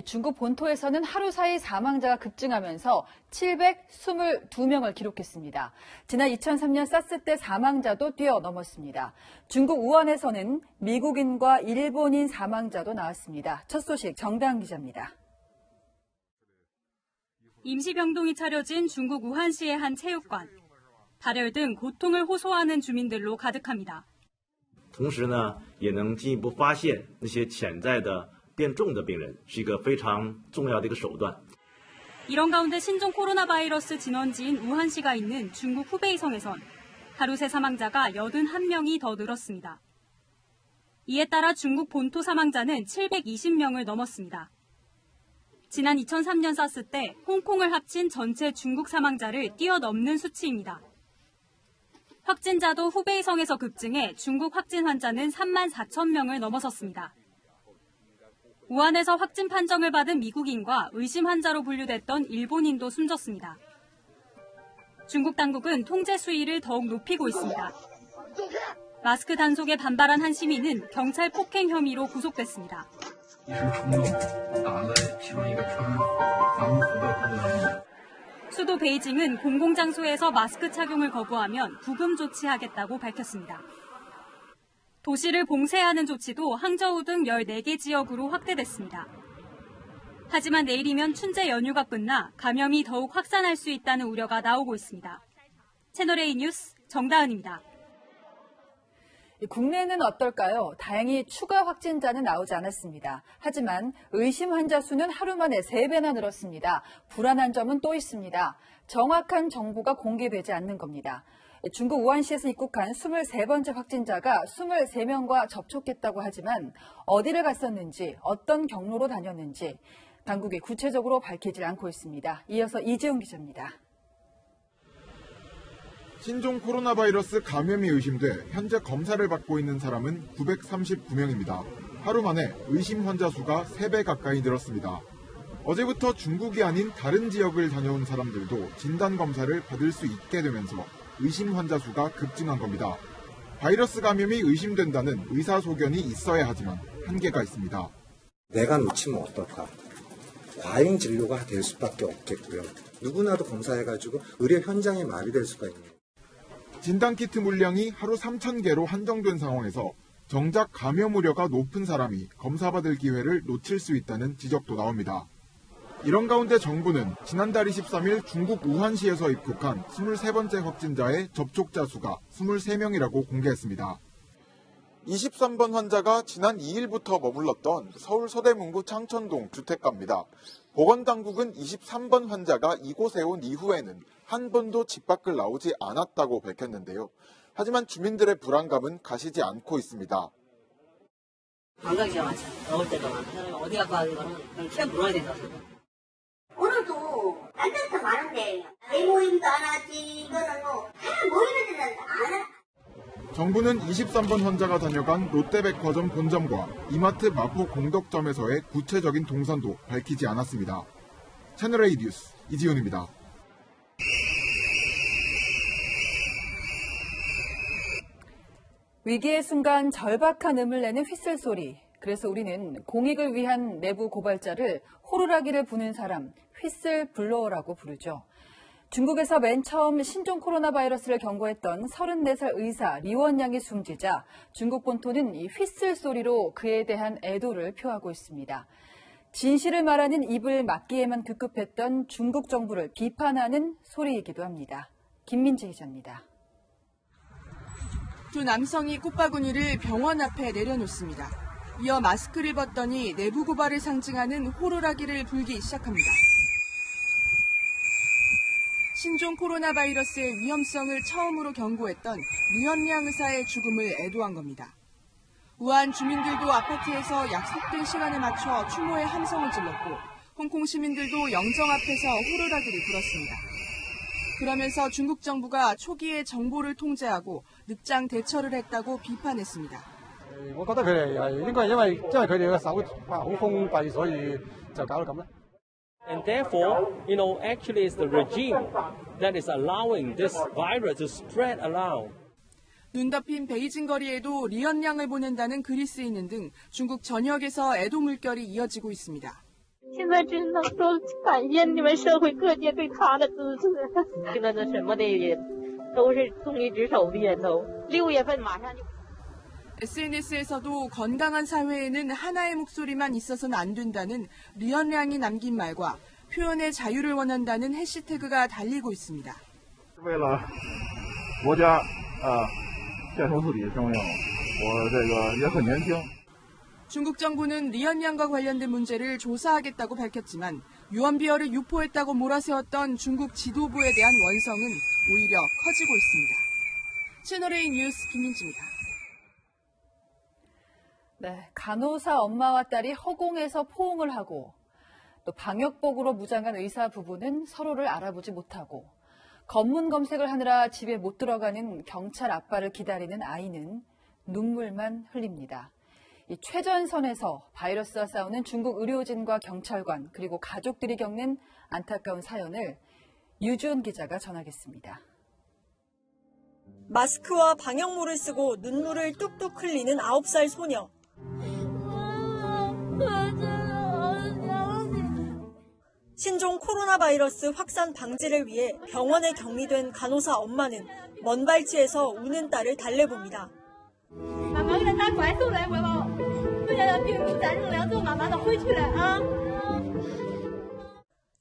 중국 본토에서는 하루 사이 사망자가 급증하면서 722명을 기록했습니다. 지난 2003년 사스 때 사망자도 뛰어넘었습니다. 중국 우한에서는 미국인과 일본인 사망자도 나왔습니다. 첫 소식 정다은 기자입니다. 임시병동이 차려진 중국 우한시의 한 체육관. 발열 등 고통을 호소하는 주민들로 가득합니다. 同时呢，也能进一步发现那些潜在的变重的病人，是一个非常重要的一个手段。 이런 가운데 신종 코로나 바이러스 진원지인 우한시가 있는 중국 후베이성에선 하루 새 사망자가 81명이 더 늘었습니다. 이에 따라 중국 본토 사망자는 720명을 넘었습니다. 지난 2003년 사스 때 홍콩을 합친 전체 중국 사망자를 뛰어넘는 수치입니다. 확진자도 후베이성에서 급증해 중국 확진 환자는 3만 4천 명을 넘어섰습니다. 우한에서 확진 판정을 받은 미국인과 의심 환자로 분류됐던 일본인도 숨졌습니다. 중국 당국은 통제 수위를 더욱 높이고 있습니다. 마스크 단속에 반발한 한 시민은 경찰 폭행 혐의로 구속됐습니다. 수도 베이징은 공공장소에서 마스크 착용을 거부하면 구금 조치하겠다고 밝혔습니다. 도시를 봉쇄하는 조치도 항저우 등 14개 지역으로 확대됐습니다. 하지만 내일이면 춘제 연휴가 끝나 감염이 더욱 확산할 수 있다는 우려가 나오고 있습니다. 채널A 뉴스 정다은입니다. 국내는 어떨까요? 다행히 추가 확진자는 나오지 않았습니다. 하지만 의심 환자 수는 하루 만에 3배나 늘었습니다. 불안한 점은 또 있습니다. 정확한 정보가 공개되지 않는 겁니다. 중국 우한시에서 입국한 23번째 확진자가 23명과 접촉했다고 하지만 어디를 갔었는지, 어떤 경로로 다녔는지 당국이 구체적으로 밝히지 않고 있습니다. 이어서 이재용 기자입니다. 신종 코로나 바이러스 감염이 의심돼 현재 검사를 받고 있는 사람은 939명입니다. 하루 만에 의심 환자 수가 3배 가까이 늘었습니다. 어제부터 중국이 아닌 다른 지역을 다녀온 사람들도 진단검사를 받을 수 있게 되면서 의심 환자 수가 급증한 겁니다. 바이러스 감염이 의심된다는 의사소견이 있어야 하지만 한계가 있습니다. 내가 놓치면 어떨까? 과잉 진료가 될 수밖에 없겠고요. 누구나도 검사해가지고 의료 현장에 마비될 수가 있는 거예요. 진단키트 물량이 하루 3,000개로 한정된 상황에서 정작 감염 우려가 높은 사람이 검사받을 기회를 놓칠 수 있다는 지적도 나옵니다. 이런 가운데 정부는 지난달 23일 중국 우한시에서 입국한 23번째 확진자의 접촉자 수가 23명이라고 공개했습니다. 23번 환자가 지난 2일부터 머물렀던 서울 서대문구 창천동 주택가입니다. 보건당국은 23번 환자가 이곳에 온 이후에는 한 번도 집 밖을 나오지 않았다고 밝혔는데요. 하지만 주민들의 불안감은 가시지 않고 있습니다. 관광지가 많죠. 더울 때도 많고 어디 갖고 가는 거는 그냥 튀어 물어야 된다고 생각해요. 오늘도 딴 데서 많은데 내 모임도 안 하지. 이거는 뭐 사람 모이는 데는 안 하. 정부는 23번 환자가 다녀간 롯데백화점 본점과 이마트 마포 공덕점에서의 구체적인 동선도 밝히지 않았습니다. 채널A 뉴스 이지훈입니다. 위기의 순간 절박한 음을 내는 휘슬 소리. 그래서 우리는 공익을 위한 내부 고발자를 호루라기를 부는 사람, 휘슬 블로어라고 부르죠. 중국에서 맨 처음 신종 코로나 바이러스를 경고했던 34살 의사 리원양이 숨지자 중국 본토는 이 휘슬 소리로 그에 대한 애도를 표하고 있습니다. 진실을 말하는 입을 막기에만 급급했던 중국 정부를 비판하는 소리이기도 합니다. 김민지 기자입니다. 두 남성이 꽃바구니를 병원 앞에 내려놓습니다. 이어 마스크를 벗더니 내부 고발을 상징하는 호루라기를 불기 시작합니다. 신종 코로나 바이러스의 위험성을 처음으로 경고했던 리언량 의사의 죽음을 애도한 겁니다. 우한 주민들도 아파트에서 약속된 시간에 맞춰 추모의 함성을 질렀고 홍콩 시민들도 영정 앞에서 호루라기를 불었습니다. 그러면서 중국 정부가 초기에 정보를 통제하고 늦장 대처를 했다고 비판했습니다. 我覺得佢哋應該係因為佢哋嘅手好封閉，所以就搞到咁啦。 And therefore, actually it's the regime that is allowing this virus to spread around. 눈 덮인 베이징 거리에도 리언량을 보낸다는 글이 쓰이는 등 중국 전역에서 애도 물결이 이어지고 있습니다. 现在只能说感谢你们社会各界对他的支持。现在这什么的也都是重力值守的人都6月份马上就。 SNS에서도 건강한 사회에는 하나의 목소리만 있어서는 안 된다는 리언량이 남긴 말과 표현의 자유를 원한다는 해시태그가 달리고 있습니다. 为了国家献身自己生命，我这个也很年轻。 중국 정부는 리언량과 관련된 문제를 조사하겠다고 밝혔지만 유언비어를 유포했다고 몰아세웠던 중국 지도부에 대한 원성은 오히려 커지고 있습니다. 채널A 뉴스 김민지입니다. 네, 간호사 엄마와 딸이 허공에서 포옹을 하고 또 방역복으로 무장한 의사 부부는 서로를 알아보지 못하고 검문 검색을 하느라 집에 못 들어가는 경찰 아빠를 기다리는 아이는 눈물만 흘립니다. 이 최전선에서 바이러스와 싸우는 중국 의료진과 경찰관 그리고 가족들이 겪는 안타까운 사연을 유주은 기자가 전하겠습니다. 마스크와 방역모를 쓰고 눈물을 뚝뚝 흘리는 9살 소녀. 신종 코로나 바이러스 확산 방지를 위해 병원에 격리된 간호사 엄마는 먼 발치에서 우는 딸을 달래봅니다.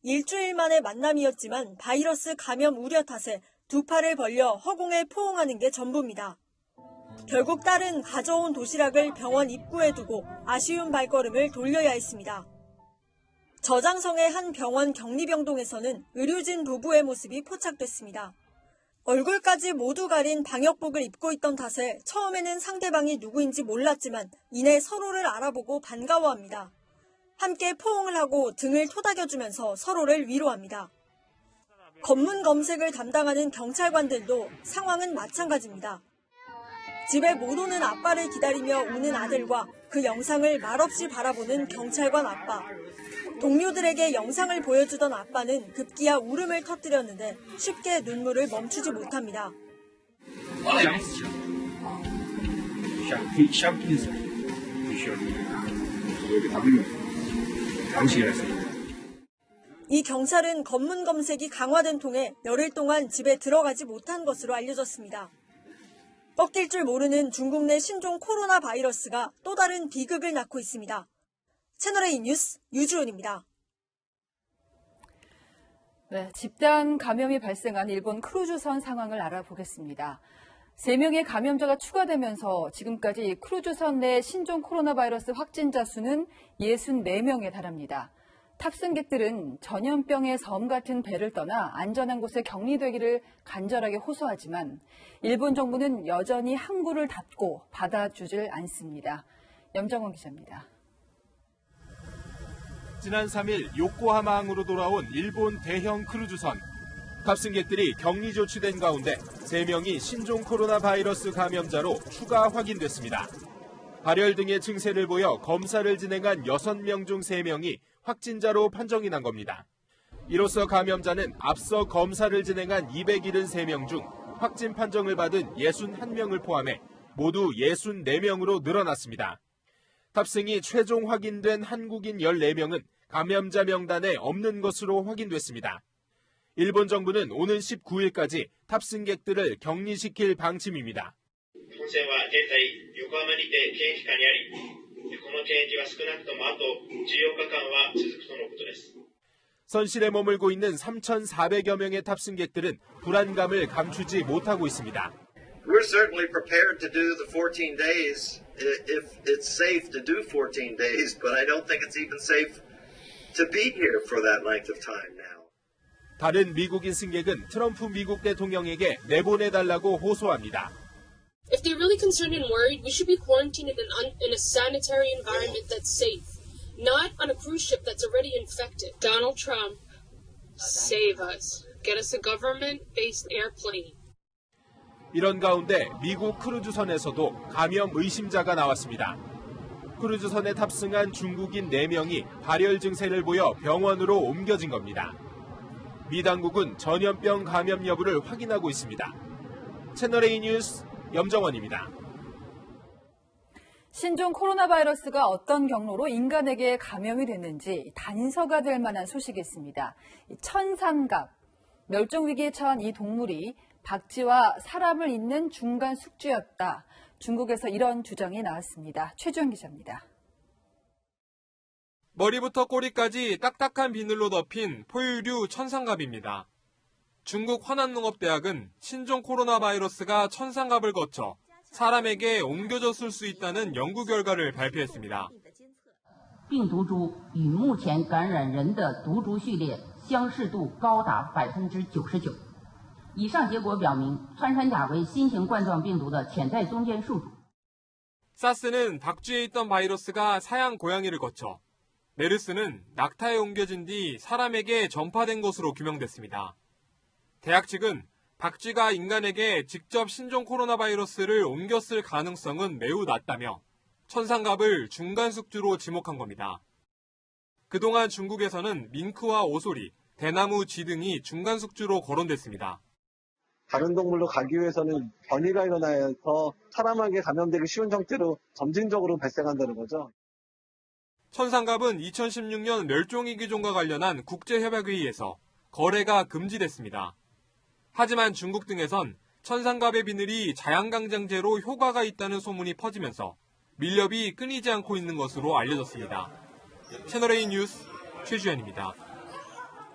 일주일 만의 만남이었지만 바이러스 감염 우려 탓에 두 팔을 벌려 허공에 포옹하는 게 전부입니다. 결국 딸은 가져온 도시락을 병원 입구에 두고 아쉬운 발걸음을 돌려야 했습니다. 저장성의 한 병원 격리병동에서는 의료진 부부의 모습이 포착됐습니다. 얼굴까지 모두 가린 방역복을 입고 있던 탓에 처음에는 상대방이 누구인지 몰랐지만 이내 서로를 알아보고 반가워합니다. 함께 포옹을 하고 등을 토닥여주면서 서로를 위로합니다. 검문 검색을 담당하는 경찰관들도 상황은 마찬가지입니다. 집에 못 오는 아빠를 기다리며 우는 아들과 그 영상을 말없이 바라보는 경찰관 아빠. 동료들에게 영상을 보여주던 아빠는 급기야 울음을 터뜨렸는데 쉽게 눈물을 멈추지 못합니다. 이 경찰은 검문 검색이 강화된 통에 열흘 동안 집에 들어가지 못한 것으로 알려졌습니다. 꺾일 줄 모르는 중국 내 신종 코로나 바이러스가 또 다른 비극을 낳고 있습니다. 채널A 뉴스 유주은입니다. 네, 집단 감염이 발생한 일본 크루즈선 상황을 알아보겠습니다. 3명의 감염자가 추가되면서 지금까지 크루즈선 내 신종 코로나 바이러스 확진자 수는 64명에 달합니다. 탑승객들은 전염병의 섬 같은 배를 떠나 안전한 곳에 격리되기를 간절하게 호소하지만 일본 정부는 여전히 항구를 닫고 받아주질 않습니다. 염정원 기자입니다. 지난 3일 요코하마항으로 돌아온 일본 대형 크루즈선. 탑승객들이 격리 조치된 가운데 3명이 신종 코로나 바이러스 감염자로 추가 확인됐습니다. 발열 등의 증세를 보여 검사를 진행한 6명 중 3명이 확진자로 판정이 난 겁니다. 이로써 감염자는 앞서 검사를 진행한 273명 중 확진 판정을 받은 61명을 포함해 모두 64명으로 늘어났습니다. 탑승이 최종 확인된 한국인 14명은 감염자 명단에 없는 것으로 확인됐습니다. 일본 정부는 오는 19일까지 탑승객들을 격리시킬 방침입니다. 선실에 머물고 있는 3,400여 명의 탑승객들은 불안감을 감추지 못하고 있습니다. We're certainly prepared to do the 14 days if it's safe to do 14 days, but I don't think it's even safe to be here for that length of time now. 다른 미국인 승객은 트럼프 미국 대통령에게 내보내달라고 호소합니다. If they're really concerned and worried, we should be quarantined in a sanitary environment that's safe, not on a cruise ship that's already infected. Donald Trump, save us. Get us a government-based airplane. 이런 가운데 미국 크루즈선에서도 감염 의심자가 나왔습니다. 크루즈선에 탑승한 중국인 4명이 발열 증세를 보여 병원으로 옮겨진 겁니다. 미 당국은 전염병 감염 여부를 확인하고 있습니다. 채널A 뉴스 염정원입니다. 신종 코로나 바이러스가 어떤 경로로 인간에게 감염이 됐는지 단서가 될 만한 소식이 있습니다. 천상갑, 멸종위기에 처한 이 동물이 박쥐와 사람을 잇는 중간 숙주였다. 중국에서 이런 주장이 나왔습니다. 최주영 기자입니다. 머리부터 꼬리까지 딱딱한 비늘로 덮인 포유류 천상갑입니다. 중국 화난농업대학은 신종 코로나 바이러스가 천상갑을 거쳐 사람에게 옮겨졌을 수 있다는 연구 결과를 발표했습니다. 病毒株与目前感染人的毒株序列相似度高达99%。以上结果表明，穿山甲为新型冠状病毒的潜在中间宿主。 사스는 박쥐에 있던 바이러스가 사양 고양이를 거쳐, 메르스는 낙타에 옮겨진 뒤 사람에게 전파된 것으로 규명됐습니다. 대학 측은 박쥐가 인간에게 직접 신종 코로나 바이러스를 옮겼을 가능성은 매우 낮다며 천상갑을 중간 숙주로 지목한 겁니다. 그동안 중국에서는 밍크와 오소리, 대나무 쥐 등이 중간 숙주로 거론됐습니다. 다른 동물로 가기 위해서는 변이가 일어나서 사람에게 감염되기 쉬운 형태로 점진적으로 발생한다는 거죠. 천상갑은 2016년 멸종위기종과 관련한 국제협약회의에서 거래가 금지됐습니다. 하지만 중국 등에선 천상갑의 비늘이 자양강장제로 효과가 있다는 소문이 퍼지면서 밀렵이 끊이지 않고 있는 것으로 알려졌습니다. 채널A 뉴스 최주현입니다.